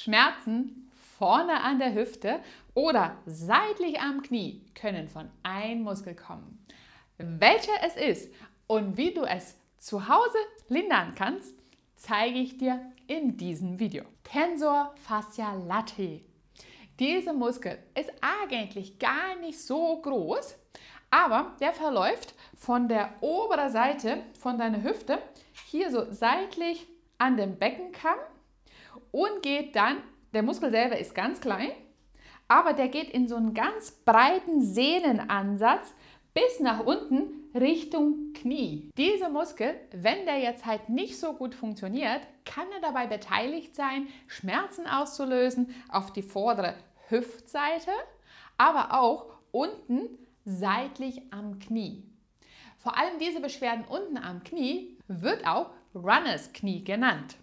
Schmerzen vorne an der Hüfte oder seitlich am Knie können von einem Muskel kommen. Welcher es ist und wie du es zu Hause lindern kannst, zeige ich dir in diesem Video. Tensor fasciae latae. Dieser Muskel ist eigentlich gar nicht so groß, aber der verläuft von der oberen Seite von deiner Hüfte hier so seitlich an den Beckenkamm und geht dann, der Muskel selber ist ganz klein, aber der geht in so einen ganz breiten Sehnenansatz bis nach unten Richtung Knie. Dieser Muskel, wenn der jetzt halt nicht so gut funktioniert, kann er dabei beteiligt sein, Schmerzen auszulösen auf die vordere Hüftseite, aber auch unten seitlich am Knie. Vor allem diese Beschwerden unten am Knie wird auch Runners Knie genannt,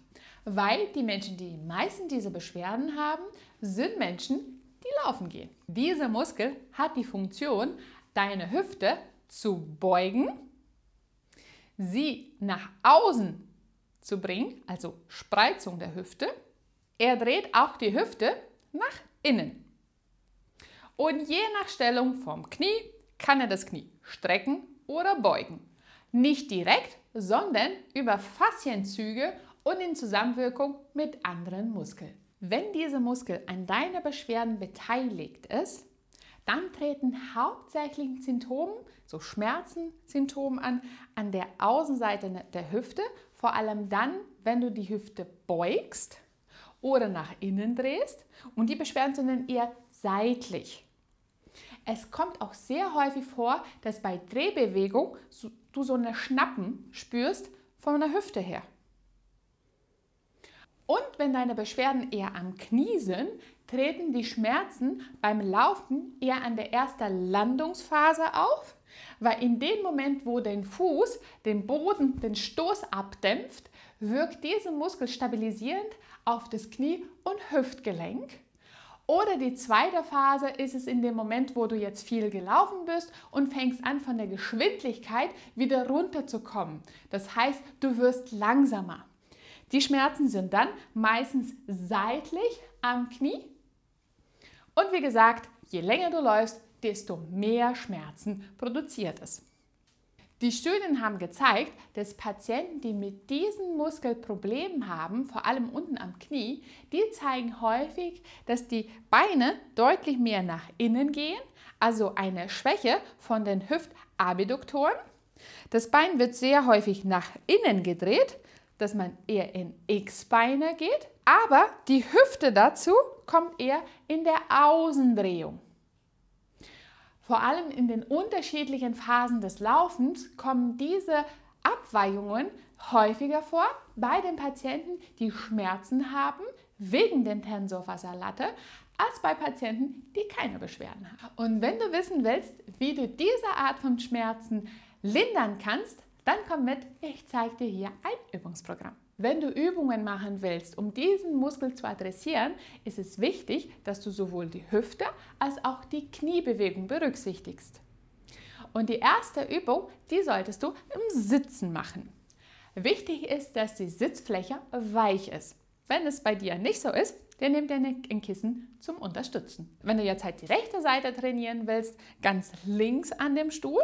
weil die Menschen, die meisten diese Beschwerden haben, sind Menschen, die laufen gehen. Dieser Muskel hat die Funktion, deine Hüfte zu beugen, sie nach außen zu bringen, also Spreizung der Hüfte. Er dreht auch die Hüfte nach innen. Und je nach Stellung vom Knie kann er das Knie strecken oder beugen. Nicht direkt, sondern über Faszienzüge und in Zusammenwirkung mit anderen Muskeln. Wenn dieser Muskel an deiner Beschwerden beteiligt ist, dann treten hauptsächlich Symptome, so Schmerzensymptome an der Außenseite der Hüfte, vor allem dann, wenn du die Hüfte beugst oder nach innen drehst, und die Beschwerden sind dann eher seitlich. Es kommt auch sehr häufig vor, dass bei Drehbewegung du so eine Schnappen spürst von der Hüfte her. Und wenn deine Beschwerden eher am Knie sind, treten die Schmerzen beim Laufen eher an der ersten Landungsphase auf, weil in dem Moment, wo dein Fuß den Boden, den Stoß abdämpft, wirkt dieser Muskel stabilisierend auf das Knie und Hüftgelenk. Oder die zweite Phase ist es in dem Moment, wo du jetzt viel gelaufen bist und fängst an, von der Geschwindigkeit wieder runterzukommen. Das heißt, du wirst langsamer. Die Schmerzen sind dann meistens seitlich am Knie. Und wie gesagt, je länger du läufst, desto mehr Schmerzen produziert es. Die Studien haben gezeigt, dass Patienten, die mit diesem Muskel Problemen haben, vor allem unten am Knie, die zeigen häufig, dass die Beine deutlich mehr nach innen gehen, also eine Schwäche von den Hüftabduktoren. Das Bein wird sehr häufig nach innen gedreht, dass man eher in X-Beine geht, aber die Hüfte dazu kommt eher in der Außendrehung. Vor allem in den unterschiedlichen Phasen des Laufens kommen diese Abweichungen häufiger vor bei den Patienten, die Schmerzen haben wegen den Tensor fasciae latae, als bei Patienten, die keine Beschwerden haben. Und wenn du wissen willst, wie du diese Art von Schmerzen lindern kannst, dann komm mit, ich zeige dir hier ein Übungsprogramm. Wenn du Übungen machen willst, um diesen Muskel zu adressieren, ist es wichtig, dass du sowohl die Hüfte als auch die Kniebewegung berücksichtigst. Und die erste Übung, die solltest du im Sitzen machen. Wichtig ist, dass die Sitzfläche weich ist. Wenn es bei dir nicht so ist, dann nimm dir ein Kissen zum Unterstützen. Wenn du jetzt halt die rechte Seite trainieren willst, ganz links an dem Stuhl.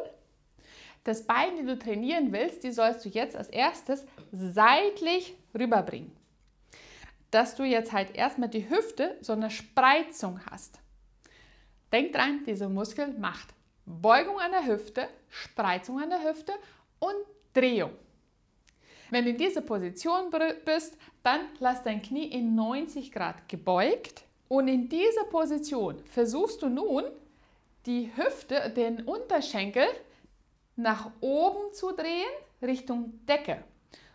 Das Bein, die du trainieren willst, die sollst du jetzt als erstes seitlich rüberbringen. Dass du jetzt halt erstmal die Hüfte so eine Spreizung hast. Denk dran, dieser Muskel macht Beugung an der Hüfte, Spreizung an der Hüfte und Drehung. Wenn du in dieser Position bist, dann lass dein Knie in 90 Grad gebeugt und in dieser Position versuchst du nun, die Hüfte, den Unterschenkel nach oben zu drehen, Richtung Decke.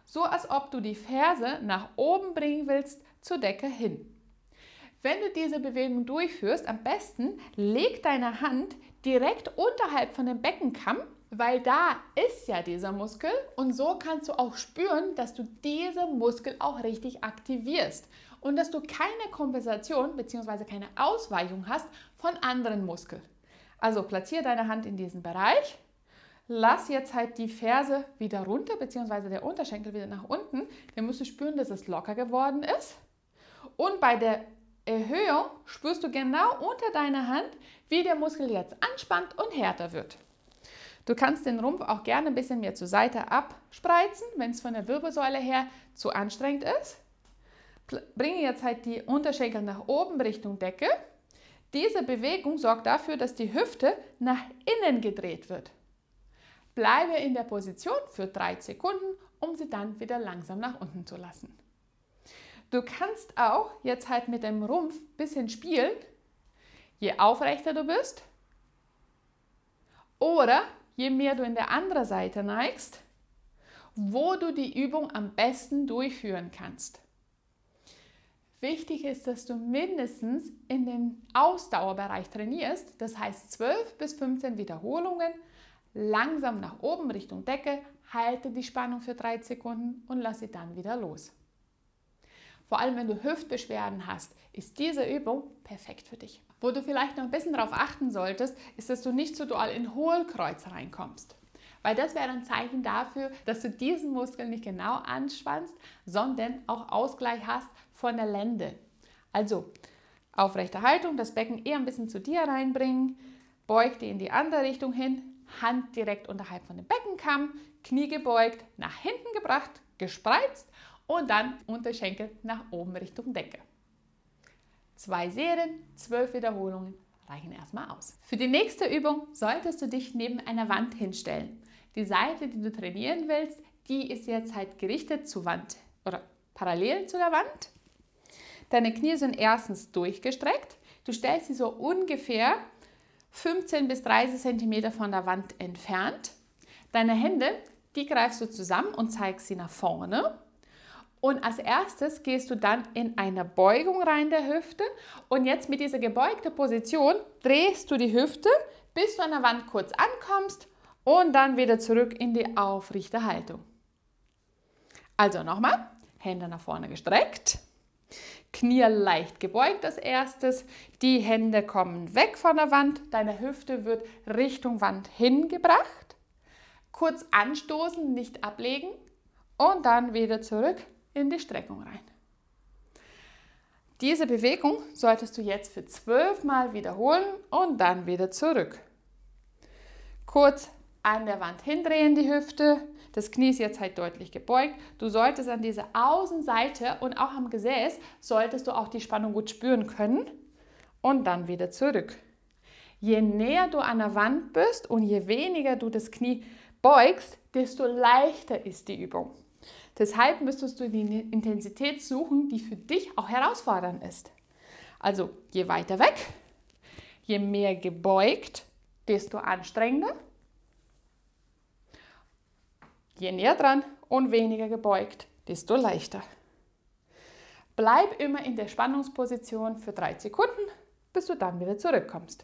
So als ob du die Ferse nach oben bringen willst, zur Decke hin. Wenn du diese Bewegung durchführst, am besten leg deine Hand direkt unterhalb von dem Beckenkamm, weil da ist ja dieser Muskel und so kannst du auch spüren, dass du diesen Muskel auch richtig aktivierst und dass du keine Kompensation bzw. keine Ausweichung hast von anderen Muskeln. Also platziere deine Hand in diesen Bereich. Lass jetzt halt die Ferse wieder runter, bzw. der Unterschenkel wieder nach unten. Dann musst du spüren, dass es locker geworden ist. Und bei der Erhöhung spürst du genau unter deiner Hand, wie der Muskel jetzt anspannt und härter wird. Du kannst den Rumpf auch gerne ein bisschen mehr zur Seite abspreizen, wenn es von der Wirbelsäule her zu anstrengend ist. Bringe jetzt halt die Unterschenkel nach oben Richtung Decke. Diese Bewegung sorgt dafür, dass die Hüfte nach innen gedreht wird. Bleibe in der Position für 3 Sekunden, um sie dann wieder langsam nach unten zu lassen. Du kannst auch jetzt halt mit dem Rumpf ein bisschen spielen, je aufrechter du bist oder je mehr du in der anderen Seite neigst, wo du die Übung am besten durchführen kannst. Wichtig ist, dass du mindestens in den Ausdauerbereich trainierst, das heißt 12 bis 15 Wiederholungen, langsam nach oben Richtung Decke, halte die Spannung für 3 Sekunden und lass sie dann wieder los. Vor allem, wenn du Hüftbeschwerden hast, ist diese Übung perfekt für dich. Wo du vielleicht noch ein bisschen darauf achten solltest, ist, dass du nicht so doll in Hohlkreuz reinkommst. Weil das wäre ein Zeichen dafür, dass du diesen Muskel nicht genau anspannst, sondern auch Ausgleich hast von der Lende. Also aufrechte Haltung, das Becken eher ein bisschen zu dir reinbringen, beug dich in die andere Richtung hin, Hand direkt unterhalb von dem Beckenkamm, Knie gebeugt, nach hinten gebracht, gespreizt und dann Unterschenkel nach oben Richtung Decke. 2 Serien, 12 Wiederholungen reichen erstmal aus. Für die nächste Übung solltest du dich neben einer Wand hinstellen. Die Seite, die du trainieren willst, die ist jetzt halt gerichtet zur Wand oder parallel zu der Wand. Deine Knie sind erstens durchgestreckt. Du stellst sie so ungefähr 15 bis 30 cm von der Wand entfernt. Deine Hände, die greifst du zusammen und zeigst sie nach vorne. Und als erstes gehst du dann in eine Beugung rein der Hüfte. Und jetzt mit dieser gebeugten Position drehst du die Hüfte, bis du an der Wand kurz ankommst und dann wieder zurück in die aufrechte Haltung. Also nochmal, Hände nach vorne gestreckt, Knie leicht gebeugt als erstes, die Hände kommen weg von der Wand, deine Hüfte wird Richtung Wand hingebracht, kurz anstoßen, nicht ablegen und dann wieder zurück in die Streckung rein. Diese Bewegung solltest du jetzt für 12 Mal wiederholen und dann wieder zurück. Kurz an der Wand hindrehen die Hüfte, das Knie ist jetzt halt deutlich gebeugt. Du solltest an dieser Außenseite und auch am Gesäß solltest du auch die Spannung gut spüren können und dann wieder zurück. Je näher du an der Wand bist und je weniger du das Knie beugst, desto leichter ist die Übung. Deshalb müsstest du die Intensität suchen, die für dich auch herausfordernd ist. Also je weiter weg, je mehr gebeugt, desto anstrengender. Je näher dran und weniger gebeugt, desto leichter. Bleib immer in der Spannungsposition für 3 Sekunden, bis du dann wieder zurückkommst.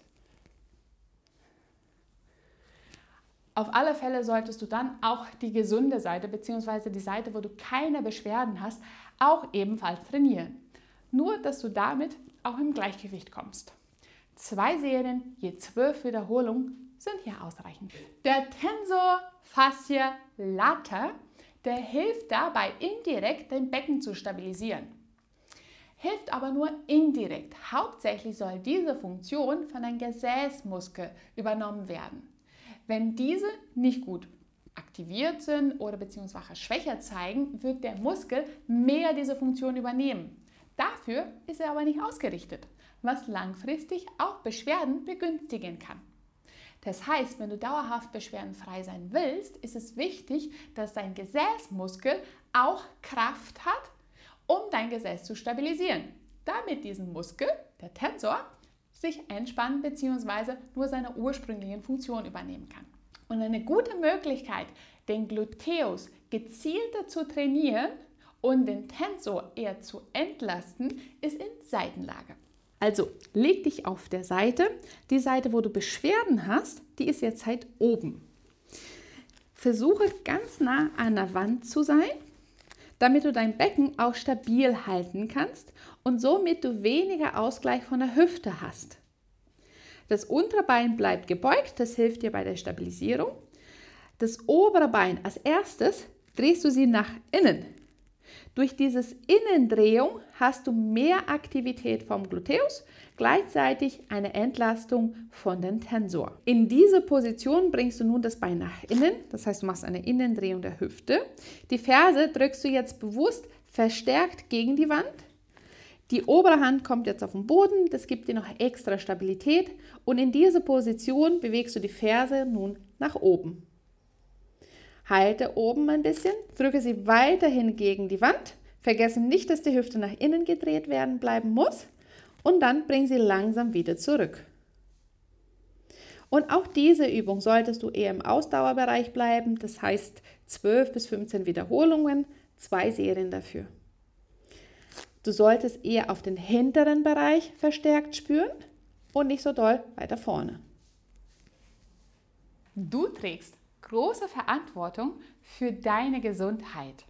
Auf alle Fälle solltest du dann auch die gesunde Seite bzw. die Seite, wo du keine Beschwerden hast, auch ebenfalls trainieren. Nur, dass du damit auch im Gleichgewicht kommst. 2 Serien, je 12 Wiederholungen sind hier ausreichend. Der Tensor Fasciae Latae, der hilft dabei indirekt, dein Becken zu stabilisieren. Hilft aber nur indirekt. Hauptsächlich soll diese Funktion von deinem Gesäßmuskel übernommen werden. Wenn diese nicht gut aktiviert sind oder beziehungsweise schwächer zeigen, wird der Muskel mehr diese Funktion übernehmen. Dafür ist er aber nicht ausgerichtet, was langfristig auch Beschwerden begünstigen kann. Das heißt, wenn du dauerhaft beschwerdenfrei sein willst, ist es wichtig, dass dein Gesäßmuskel auch Kraft hat, um dein Gesäß zu stabilisieren, damit diesen Muskel, der Tensor, sich entspannen bzw. nur seine ursprünglichen Funktionen übernehmen kann. Und eine gute Möglichkeit, den Gluteus gezielter zu trainieren und den Tensor eher zu entlasten, ist in Seitenlage. Also leg dich auf der Seite. Die Seite, wo du Beschwerden hast, die ist jetzt halt oben. Versuche ganz nah an der Wand zu sein, damit du dein Becken auch stabil halten kannst und somit du weniger Ausgleich von der Hüfte hast. Das untere Bein bleibt gebeugt, das hilft dir bei der Stabilisierung. Das obere Bein als erstes drehst du sie nach innen. Durch dieses Innendrehung hast du mehr Aktivität vom Gluteus, gleichzeitig eine Entlastung von den Tensor. In diese Position bringst du nun das Bein nach innen, das heißt, du machst eine Innendrehung der Hüfte. Die Ferse drückst du jetzt bewusst verstärkt gegen die Wand. Die obere Hand kommt jetzt auf den Boden, das gibt dir noch extra Stabilität und in diese Position bewegst du die Ferse nun nach oben. Halte oben ein bisschen, drücke sie weiterhin gegen die Wand. Vergesse nicht, dass die Hüfte nach innen gedreht werden bleiben muss. Und dann bring sie langsam wieder zurück. Und auch diese Übung solltest du eher im Ausdauerbereich bleiben. Das heißt 12 bis 15 Wiederholungen, 2 Serien dafür. Du solltest eher auf den hinteren Bereich verstärkt spüren und nicht so doll weiter vorne. Du trägst große Verantwortung für deine Gesundheit.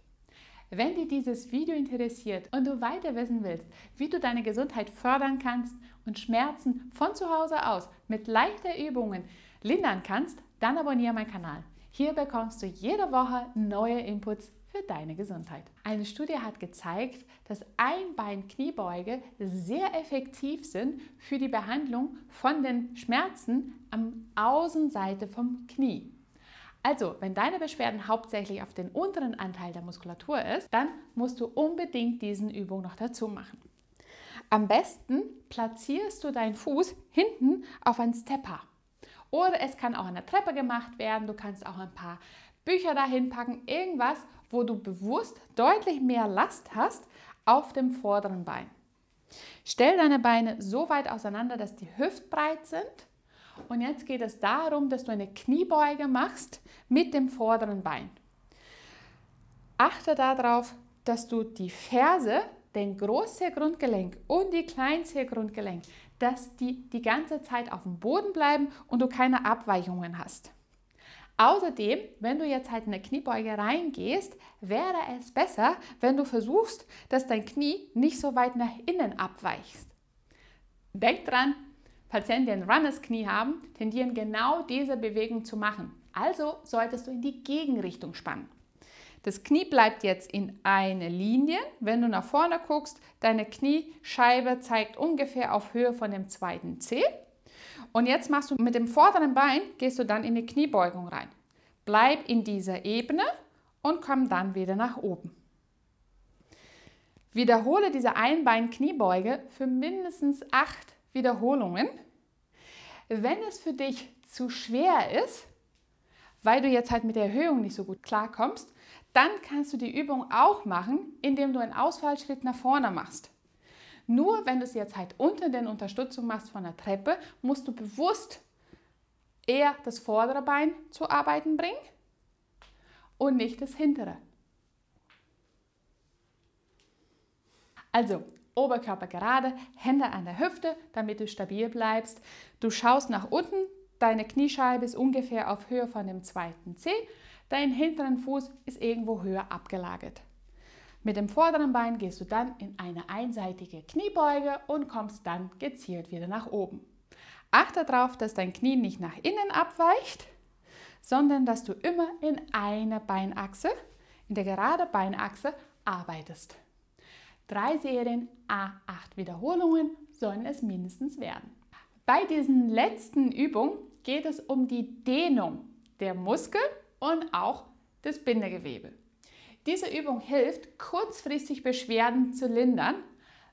Wenn dir dieses Video interessiert und du weiter wissen willst, wie du deine Gesundheit fördern kannst und Schmerzen von zu Hause aus mit leichten Übungen lindern kannst, dann abonniere meinen Kanal. Hier bekommst du jede Woche neue Inputs für deine Gesundheit. Eine Studie hat gezeigt, dass Einbein-Kniebeuge sehr effektiv sind für die Behandlung von den Schmerzen am Außenseite vom Knie. Also, wenn deine Beschwerden hauptsächlich auf den unteren Anteil der Muskulatur ist, dann musst du unbedingt diesen Übung noch dazu machen. Am besten platzierst du deinen Fuß hinten auf einen Stepper. Oder es kann auch an der Treppe gemacht werden. Du kannst auch ein paar Bücher dahin packen, irgendwas, wo du bewusst deutlich mehr Last hast auf dem vorderen Bein. Stell deine Beine so weit auseinander, dass die hüftbreit sind. Und jetzt geht es darum, dass du eine Kniebeuge machst mit dem vorderen Bein. Achte darauf, dass du die Ferse, den Großzehgrundgelenk und die Kleinzehgrundgelenk, dass die ganze Zeit auf dem Boden bleiben und du keine Abweichungen hast. Außerdem, wenn du jetzt halt in eine Kniebeuge reingehst, wäre es besser, wenn du versuchst, dass dein Knie nicht so weit nach innen abweicht. Denk dran, Patienten, die ein Runners Knie haben, tendieren genau diese Bewegung zu machen. Also solltest du in die Gegenrichtung spannen. Das Knie bleibt jetzt in eine Linie. Wenn du nach vorne guckst, deine Kniescheibe zeigt ungefähr auf Höhe von dem zweiten Zeh. Und jetzt machst du mit dem vorderen Bein, gehst du dann in die Kniebeugung rein. Bleib in dieser Ebene und komm dann wieder nach oben. Wiederhole diese Einbein-Kniebeuge für mindestens 8 Wiederholungen. Wenn es für dich zu schwer ist, weil du jetzt halt mit der Erhöhung nicht so gut klarkommst, dann kannst du die Übung auch machen, indem du einen Ausfallschritt nach vorne machst. Nur wenn du es jetzt halt unter den Unterstützung machst von der Treppe, musst du bewusst eher das vordere Bein zu arbeiten bringen und nicht das hintere. Also Oberkörper gerade, Hände an der Hüfte, damit du stabil bleibst. Du schaust nach unten, deine Kniescheibe ist ungefähr auf Höhe von dem zweiten Zeh, dein hinteren Fuß ist irgendwo höher abgelagert. Mit dem vorderen Bein gehst du dann in eine einseitige Kniebeuge und kommst dann gezielt wieder nach oben. Achte darauf, dass dein Knie nicht nach innen abweicht, sondern dass du immer in einer Beinachse, in der geraden Beinachse arbeitest. 3 Serien, 8 Wiederholungen sollen es mindestens werden. Bei diesen letzten Übungen geht es um die Dehnung der Muskel und auch des Bindegewebe. Diese Übung hilft, kurzfristig Beschwerden zu lindern.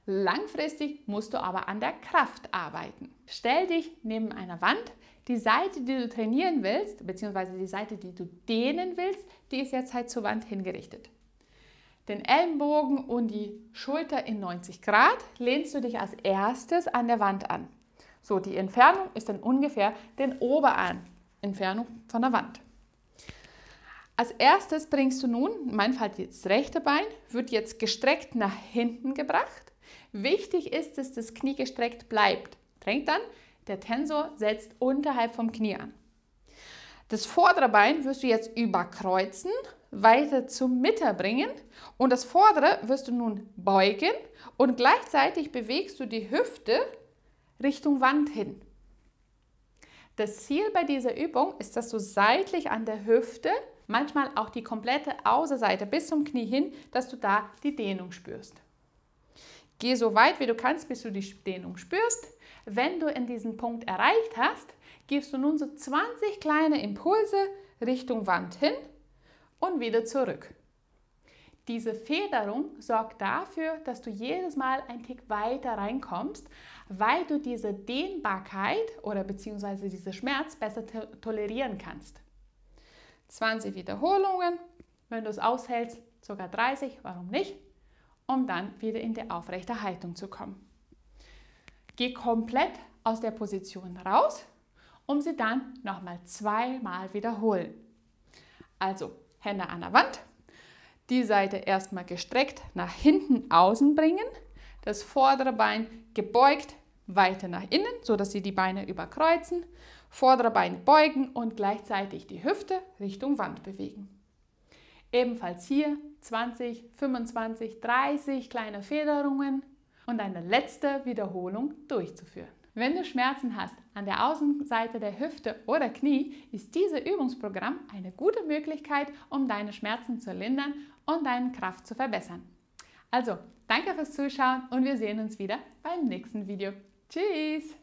Langfristig musst du aber an der Kraft arbeiten. Stell dich neben einer Wand. Die Seite, die du trainieren willst, beziehungsweise die Seite, die du dehnen willst, die ist jetzt halt zur Wand hingerichtet. Den Ellenbogen und die Schulter in 90 Grad lehnst du dich als erstes an der Wand an. So, die Entfernung ist dann ungefähr den Oberarm Entfernung von der Wand. Als erstes bringst du nun, in meinem Fall das rechte Bein, wird jetzt gestreckt nach hinten gebracht. Wichtig ist, dass das Knie gestreckt bleibt. Denk dann, der Tensor setzt unterhalb vom Knie an. Das vordere Bein wirst du jetzt überkreuzen, weiter zur Mitte bringen und das vordere wirst du nun beugen und gleichzeitig bewegst du die Hüfte Richtung Wand hin. Das Ziel bei dieser Übung ist, dass du seitlich an der Hüfte Manchmal auch die komplette Außenseite bis zum Knie hin, dass du da die Dehnung spürst. Geh so weit, wie du kannst, bis du die Dehnung spürst. Wenn du in diesen Punkt erreicht hast, gibst du nun so 20 kleine Impulse Richtung Wand hin und wieder zurück. Diese Federung sorgt dafür, dass du jedes Mal ein Tick weiter reinkommst, weil du diese Dehnbarkeit oder beziehungsweise diesen Schmerz besser tolerieren kannst. 20 Wiederholungen, wenn du es aushältst, sogar 30, warum nicht, um dann wieder in die aufrechte Haltung zu kommen. Geh komplett aus der Position raus, um sie dann nochmal 2-mal wiederholen. Also Hände an der Wand, die Seite erstmal gestreckt nach hinten außen bringen, das vordere Bein gebeugt weiter nach innen, sodass Sie die Beine überkreuzen, vordere Bein beugen und gleichzeitig die Hüfte Richtung Wand bewegen. Ebenfalls hier 20, 25, 30 kleine Federungen und eine letzte Wiederholung durchzuführen. Wenn du Schmerzen hast an der Außenseite der Hüfte oder Knie, ist dieses Übungsprogramm eine gute Möglichkeit, um deine Schmerzen zu lindern und deine Kraft zu verbessern. Also, danke fürs Zuschauen und wir sehen uns wieder beim nächsten Video. Tschüss!